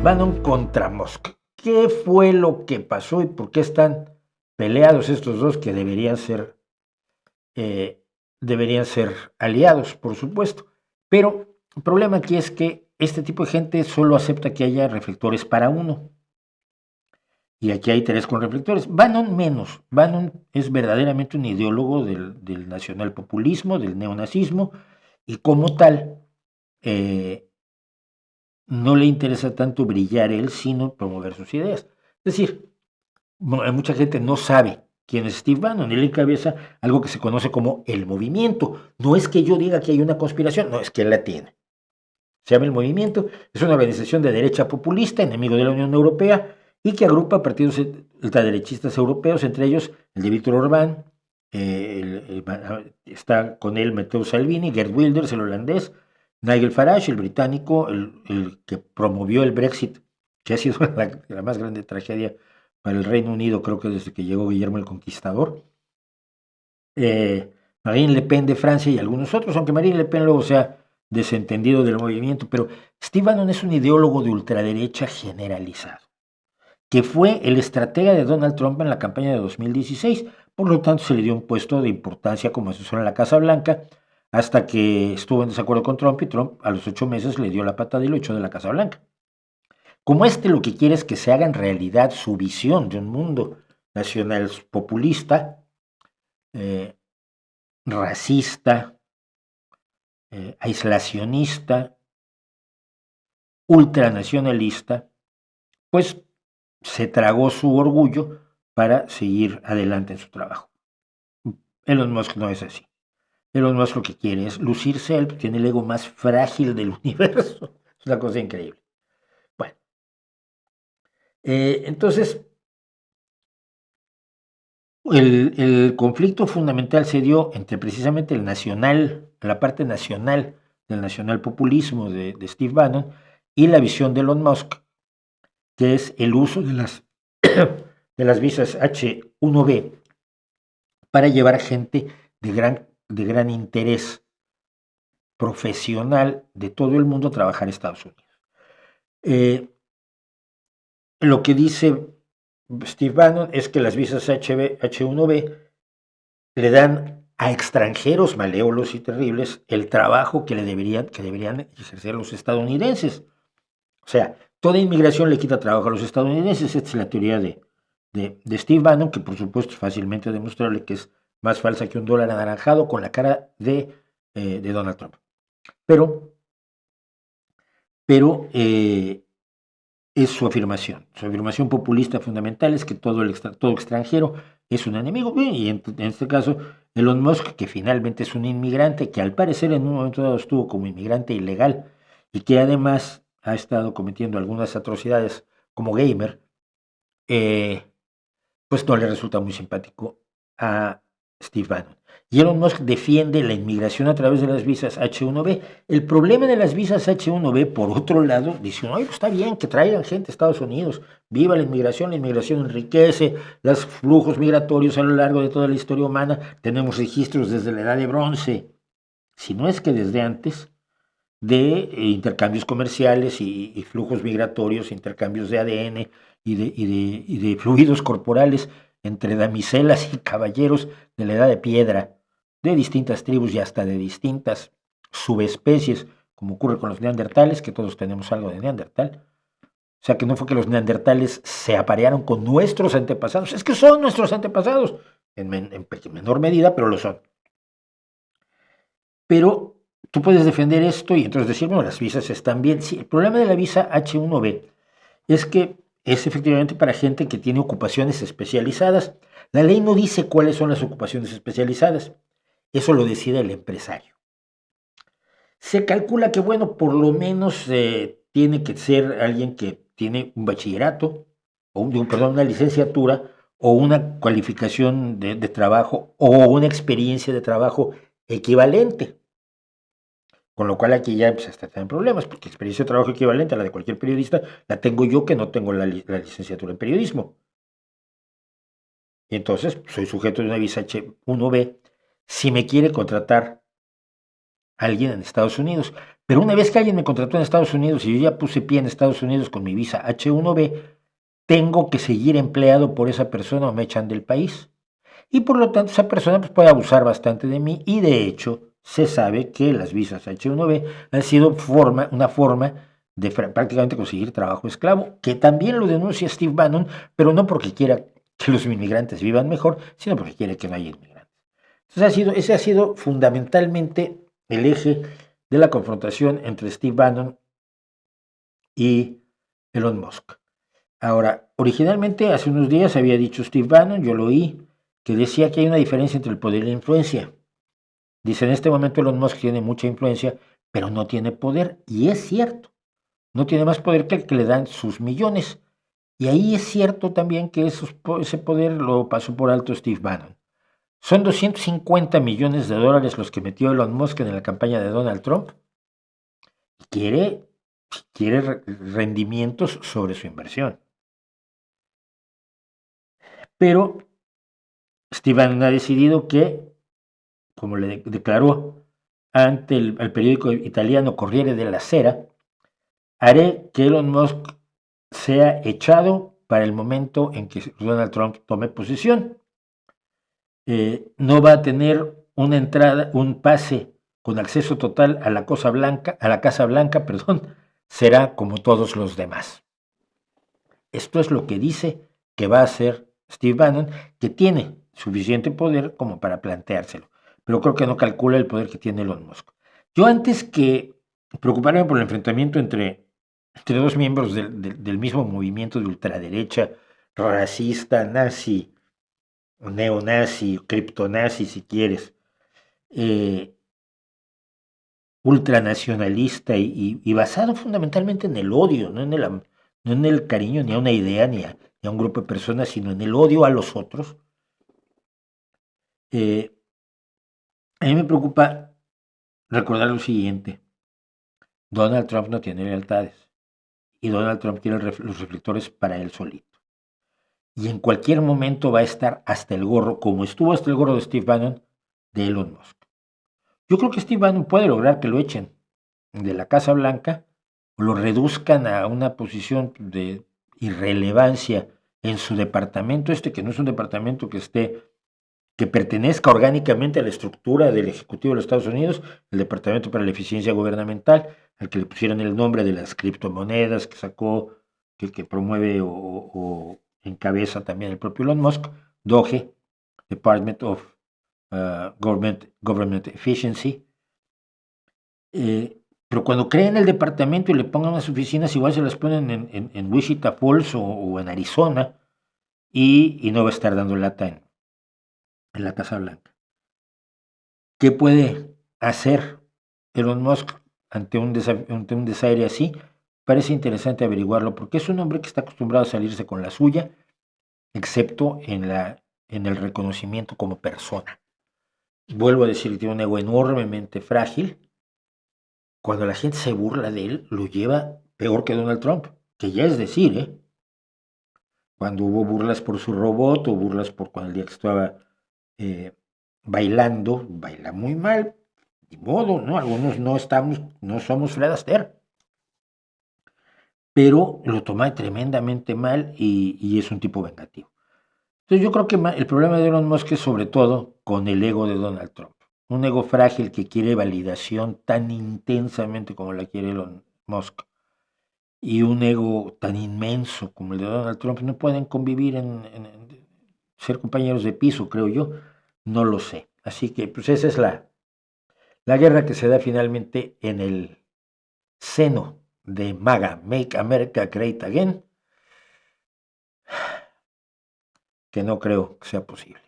Bannon contra Musk. ¿Qué fue lo que pasó y por qué están peleados estos dos que deberían ser aliados, por supuesto? Pero el problema aquí es que este tipo de gente solo acepta que haya reflectores para uno. Y aquí hay tres con reflectores. Bannon menos. Bannon es verdaderamente un ideólogo del nacionalpopulismo, del neonazismo, y como tal, no le interesa tanto brillar él, sino promover sus ideas. Es decir, mucha gente no sabe quién es Steve Bannon. Él encabeza algo que se conoce como el movimiento. No es que yo diga que hay una conspiración, no, es que él la tiene. Se llama el Movimiento, es una organización de derecha populista, enemigo de la Unión Europea, y que agrupa partidos ultraderechistas europeos, entre ellos el de Víctor Orbán, está con él Matteo Salvini, Geert Wilders, el holandés, Nigel Farage, el británico, el que promovió el Brexit, que ha sido la más grande tragedia para el Reino Unido, creo que desde que llegó Guillermo el Conquistador. Marine Le Pen de Francia y algunos otros, aunque Marine Le Pen luego sea desentendido del movimiento, pero Steve Bannon es un ideólogo de ultraderecha generalizado, que fue el estratega de Donald Trump en la campaña de 2016, por lo tanto se le dio un puesto de importancia como asesor en la Casa Blanca, hasta que estuvo en desacuerdo con Trump y Trump a los 8 meses le dio la patada y lo echó de la Casa Blanca. Como lo que quiere es que se haga en realidad su visión de un mundo nacional populista, racista, aislacionista, ultranacionalista, pues se tragó su orgullo para seguir adelante en su trabajo. Elon Musk no es así. Elon Musk lo que quiere es lucirse, él tiene el ego más frágil del universo. Es una cosa increíble. Bueno, entonces, el conflicto fundamental se dio entre precisamente la parte nacional del nacionalpopulismo de Steve Bannon y la visión de Elon Musk, que es el uso de las visas H1B para llevar gente de gran interés profesional de todo el mundo a trabajar en Estados Unidos. Lo que dice Steve Bannon es que las visas H1B le dan a extranjeros malévolos y terribles el trabajo que deberían ejercer los estadounidenses. O sea, toda inmigración le quita trabajo a los estadounidenses. Esta es la teoría de Steve Bannon, que por supuesto es fácilmente demostrable que es más falsa que un dólar anaranjado con la cara de Donald Trump. Pero es su afirmación. Su afirmación populista fundamental es que todo extranjero es un enemigo. Y en este caso, Elon Musk, que finalmente es un inmigrante, que al parecer en un momento dado estuvo como inmigrante ilegal y que además ha estado cometiendo algunas atrocidades como gamer, pues no le resulta muy simpático a Steve Bannon. Y Elon Musk defiende la inmigración a través de las visas H1B. El problema de las visas H1B, por otro lado, dice, no, pues está bien que traigan gente a Estados Unidos, viva la inmigración enriquece los flujos migratorios a lo largo de toda la historia humana, tenemos registros desde la edad de bronce, si no es que desde antes, de intercambios comerciales y flujos migratorios, intercambios de ADN y de fluidos corporales entre damiselas y caballeros de la edad de piedra, de distintas tribus y hasta de distintas subespecies, como ocurre con los neandertales, que todos tenemos algo de neandertal. O sea, que no fue que los neandertales se aparearon con nuestros antepasados, es que son nuestros antepasados, en menor medida, pero lo son. Pero tú puedes defender esto y entonces decir, bueno, las visas están bien. Sí, el problema de la visa H1B es que es efectivamente para gente que tiene ocupaciones especializadas. La ley no dice cuáles son las ocupaciones especializadas. Eso lo decide el empresario. Se calcula que, bueno, por lo menos tiene que ser alguien que tiene un bachillerato, una licenciatura, o una cualificación de trabajo, o una experiencia de trabajo equivalente. Con lo cual aquí ya hasta tienen problemas, porque experiencia de trabajo equivalente a la de cualquier periodista la tengo yo que no tengo la licenciatura en periodismo. Y entonces soy sujeto de una visa H1B si me quiere contratar alguien en Estados Unidos. Pero una vez que alguien me contrató en Estados Unidos y yo ya puse pie en Estados Unidos con mi visa H1B, tengo que seguir empleado por esa persona o me echan del país. Y por lo tanto esa persona pues, puede abusar bastante de mí y de hecho se sabe que las visas H1B han sido una forma de prácticamente conseguir trabajo esclavo, que también lo denuncia Steve Bannon, pero no porque quiera que los inmigrantes vivan mejor, sino porque quiere que no haya inmigrantes. Entonces ese ha sido fundamentalmente el eje de la confrontación entre Steve Bannon y Elon Musk. Ahora, originalmente hace unos días había dicho Steve Bannon, yo lo oí, que decía que hay una diferencia entre el poder y la influencia. Dice, en este momento Elon Musk tiene mucha influencia, pero no tiene poder. Y es cierto, no tiene más poder que el que le dan sus millones. Y ahí es cierto también que ese poder lo pasó por alto Steve Bannon. Son 250 millones de dólares los que metió Elon Musk en la campaña de Donald Trump. Quiere rendimientos sobre su inversión. Pero Steve Bannon ha decidido que, como le declaró ante el periódico italiano Corriere della Sera, haré que Elon Musk sea echado para el momento en que Donald Trump tome posesión. No va a tener una entrada, un pase con acceso total a la Casa Blanca, perdón, será como todos los demás. Esto es lo que dice que va a hacer Steve Bannon, que tiene suficiente poder como para planteárselo, pero creo que no calcula el poder que tiene Elon Musk. Yo antes que preocuparme por el enfrentamiento entre dos miembros del mismo movimiento de ultraderecha, racista, nazi, neonazi, criptonazi si quieres, ultranacionalista y basado fundamentalmente en el odio, no en el cariño ni a una idea ni a un grupo de personas, sino en el odio a los otros. A mí me preocupa recordar lo siguiente. Donald Trump no tiene lealtades y Donald Trump tiene los reflectores para él solito. Y en cualquier momento va a estar hasta el gorro, como estuvo hasta el gorro de Steve Bannon, de Elon Musk. Yo creo que Steve Bannon puede lograr que lo echen de la Casa Blanca o lo reduzcan a una posición de irrelevancia en su departamento, que no es un departamento que pertenezca orgánicamente a la estructura del Ejecutivo de los Estados Unidos, el Departamento para la Eficiencia Gubernamental, al que le pusieron el nombre de las criptomonedas que sacó, que promueve o encabeza también el propio Elon Musk, DOGE, Department of Government Efficiency. Pero cuando creen el departamento y le pongan las oficinas, igual se las ponen en Wichita Falls o en Arizona y no va a estar dando lata en la Casa Blanca. ¿Qué puede hacer Elon Musk ante un desaire así? Parece interesante averiguarlo porque es un hombre que está acostumbrado a salirse con la suya, excepto en el reconocimiento como persona. Vuelvo a decir que tiene un ego enormemente frágil. Cuando la gente se burla de él, lo lleva peor que Donald Trump, que ya es decir, cuando hubo burlas por su robot o burlas por cuando el día que estaba baila muy mal, de modo, ¿no? Algunos no somos Fred Astaire, pero lo toma tremendamente mal y es un tipo vengativo. Entonces yo creo que el problema de Elon Musk es sobre todo con el ego de Donald Trump. Un ego frágil que quiere validación tan intensamente como la quiere Elon Musk y un ego tan inmenso como el de Donald Trump no pueden convivir en ser compañeros de piso, creo yo. No lo sé. Así que pues esa es la guerra que se da finalmente en el seno de MAGA, Make America Great Again, que no creo que sea posible.